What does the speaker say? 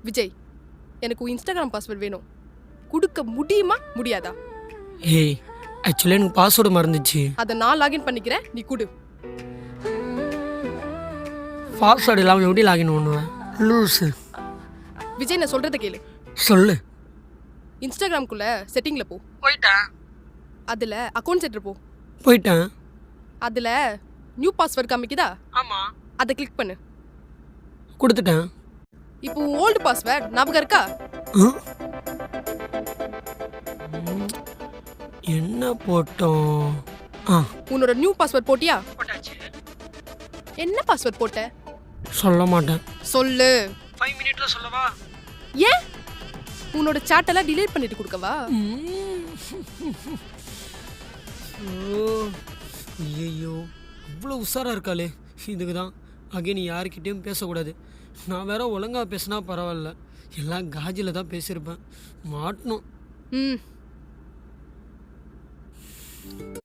விஜய், எனக்கு உன் Instagram password வேணும். கொடுக்க முடியுமா முடியாதா? ஏய், ஆக்சுவலி எனக்கு பாஸ்வேர்டு மறந்துச்சு. அதை நான் லாகின் பண்ணிக்கிறேன், நீ கொடு. பாஸ்வேர்டு இல்லாமல் எப்படி லாகின் பண்ணுவேன்? லூஸு. விஜய், நான் சொல்றதை கேளு. சொல்லு. இன்ஸ்டாகிராம்குள்ள செட்டிங்ல போ. போயிட்டேன். அதுல அக்கௌண்ட் செட்டர் போ. போயிட்டேன். அதுல நியூ பாஸ்வேர்ட் காமிக்குதா? ஆமாம். அதை கிளிக் பண்ணு. கொடுத்துட்டேன். இப்போ ஓல்டு பாஸ்வேர்ட் ஞாபகம் இருக்கா? என்ன போட்டோம்? உன்னோட நியூ பாஸ்வேர்ட் போட்டியா? என்ன பாஸ்வேர்ட் போட்ட? சொல்ல மாட்டேன். சொல்லு. 5 மினிட்ல சொல்லவா? ஏன்? உன்னோட சாட் எல்லாம் டிலீட் பண்ணிட்டு கொடுக்கவா? ஐயோ, இவ்வளோ உஷாரா இருக்காளே. இதுக்கு தான் அங்கே நீ யாருக்கிட்டேயும் பேசக்கூடாது. நான் வேற ஒழுங்கா பேசினா பரவாயில்ல, எல்லாம் காஜில் தான் பேசியிருப்பேன். மாட்டணும்.